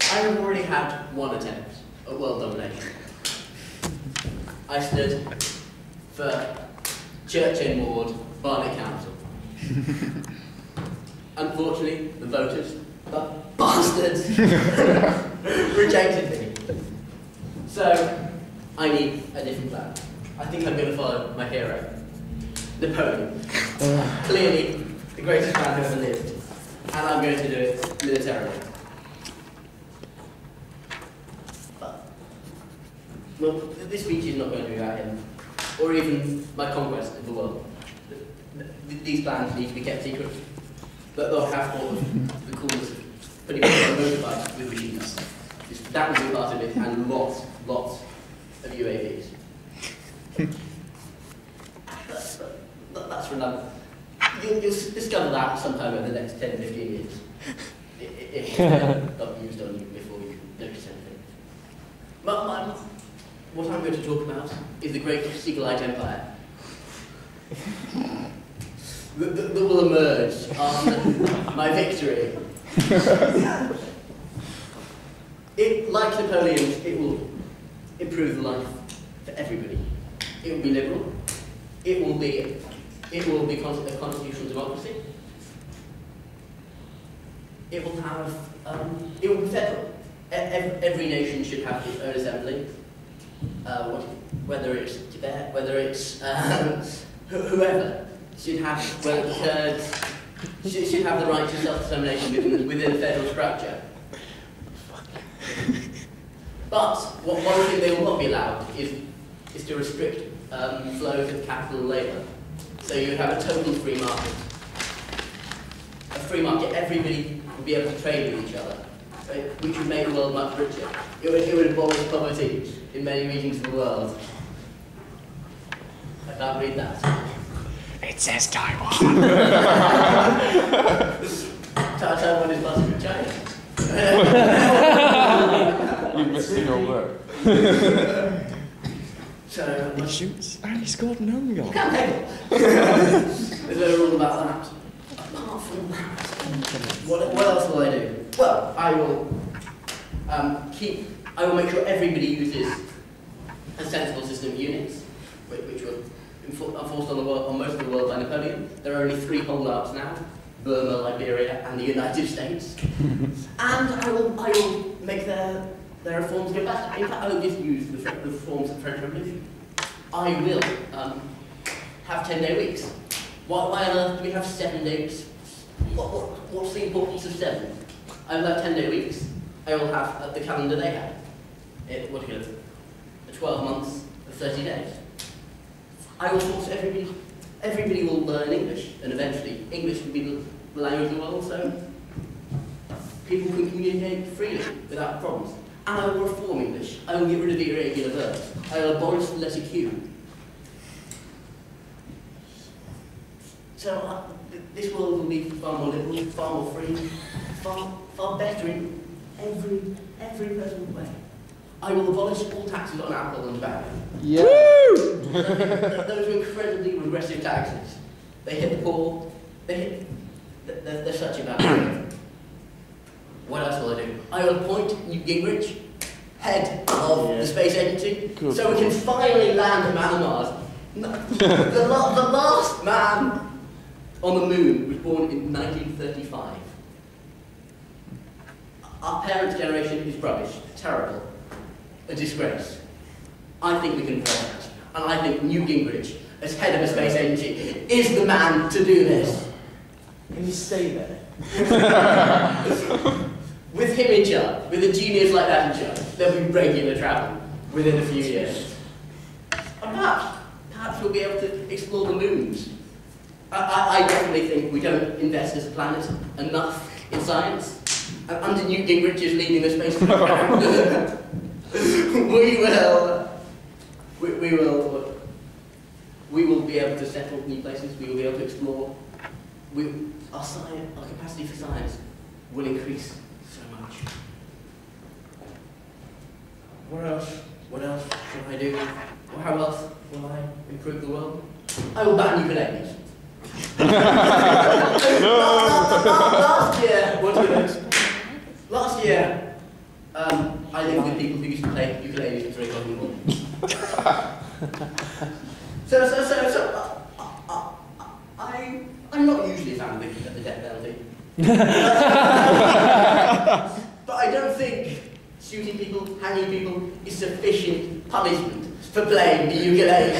I have already had one attempt at world domination. I stood for Church End Ward, Barnet Council. Unfortunately, the voters, the bastards, rejected me. So, I need a different plan. I think I'm going to follow my hero, Napoleon. Clearly, the greatest man who ever lived. And I'm going to do it militarily. But, well, this speech is not going to be about him, or even my conquest of the world. These plans need to be kept secret. But they'll have all of the coolest putting people on motorbikes with machine guns. That will be part of it, and lots of UAVs. That's for another. You'll discover that sometime over the next 10, 15 years. If not used on you before you notice anything. But what I'm going to talk about is the great Segalite Empire. That will emerge after my victory. Like Napoleon's, it will improve the life for everybody. It will be liberal. It will be a constitutional democracy. It will have. It will be federal. Every nation should have its own assembly. Whether it's Tibet, whether it's whoever. Should have, well, Kurds should have the right to self-determination within a federal structure. But one thing they will not be allowed is to restrict flows of capital and labour. So you have a total free market. A free market, everybody will be able to trade with each other, which would make the world much richer. It would abolish poverty in many regions of the world. I can't read that. It says Taiwan. Taiwan is part of China. You're missing your work. So He shoots and he scored an own goal. There's no rule about that. Apart from that, what else will I do? Well, I will make sure everybody uses a sensible system of units, which will are forced on most of the world by Napoleon. There are only 3 holdouts now: Burma, Liberia, and the United States. And I will make their reforms go better. In fact, I will just use the reforms of the French Revolution. I will have 10-day weeks. Why on earth do we have 7-day weeks? What's the importance of 7? I will have 10-day weeks. I will have the calendar they had. What do you call it? 12 months of 30 days. I will force everybody will learn English, and eventually English will be the language of the world, so people can communicate freely without problems. And I will reform English. I will get rid of the irregular verbs. I will abolish the letter Q. So this world will be far more liberal, far more free, far better in every possible way. I will abolish all taxes on alcohol and tobacco. Yeah. Those are incredibly regressive taxes. They hit the poor. They're such a bad thing. What else will I do? I will appoint Newt Gingrich, head of the space agency, so we can finally land a man on Mars. The last man on the moon was born in 1935. Our parents' generation is rubbish, terrible. A disgrace. I think we can avoid that. And I think Newt Gingrich, as head of a space agency, is the man to do this. Can you stay there? With him in charge, with a genius like that in charge, there'll be regular travel within a few years. And perhaps we'll be able to explore the moons. I definitely think we don't invest as a planet enough in science. And under Newt Gingrich is leading the space program. We will be able to settle new places. We will be able to explore. Our capacity for science will increase so much. What else should I do? Or how else will I improve the world? I will ban ukuleles. Last year, what did it? Last year, I lived with people who used to play ukulele at 3 o'clock in the morning. I'm not usually a fan of the death penalty. But I don't think shooting people, hanging people, is sufficient punishment for playing the ukulele.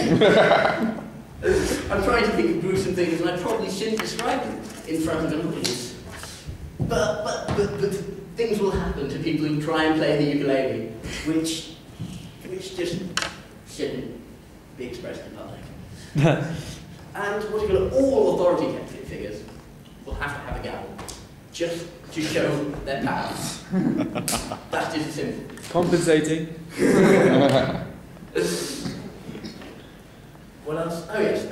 I'm trying to think of gruesome things, and I probably shouldn't describe them in front of an audience. But things will happen to people who try and play the ukulele, which just shouldn't be expressed in public. And what do you call it? All authority figures will have to have a gavel, just to show their power. That's just simple. Compensating. What else? Oh yes,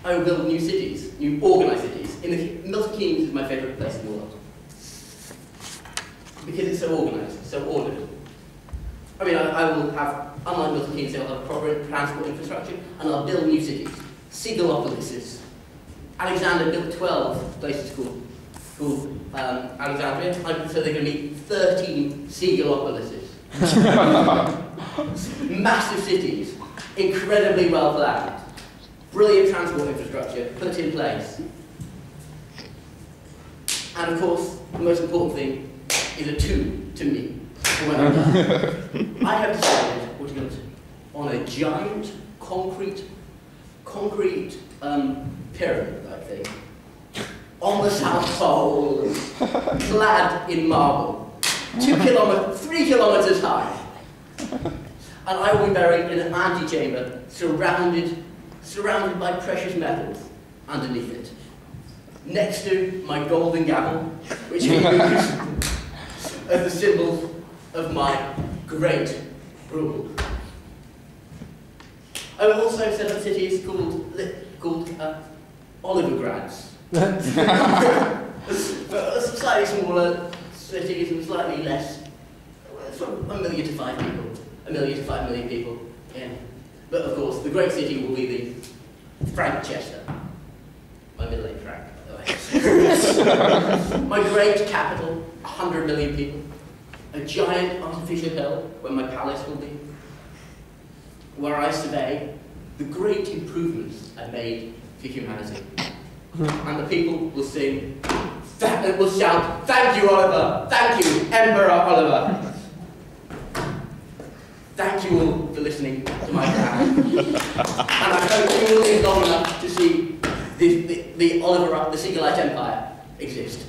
I will build new cities, new organised cities. Milton Keynes is my favourite place in the world. Because it's so organised, so ordered. I mean, I will have, unlike Milton Keynes, I'll have proper transport infrastructure, and I'll build new cities. Segalopolises. Alexander built 12 places called Alexandria, so they're going to be 13 Segalopolises. Massive cities, incredibly well planned, brilliant transport infrastructure put in place. And of course, the most important thing is a tomb to me. When I'm done. I have decided what you're going to do on a giant concrete pyramid-like thing on the South Pole, clad in marble, 3 kilometers high. And I will be buried in an antechamber surrounded by precious metals underneath it. Next to my golden gavel, which I use as the symbol of my great rule. I will also set up cities called Olivergrads. Slightly smaller cities and slightly less, from 1 million to 5 people, 1 million to 5 million people. Yeah. But of course, the great city will be the Frankchester. My middle name Frank, by the way. My great capital, 100 million people. A giant artificial hill where my palace will be, where I survey the great improvements I've made for humanity. And the people will sing, will shout, "Thank you, Oliver! Thank you, Emperor Oliver!" Thank you all for listening to my plan. And I hope you will live long enough to see the Segalite Empire exist.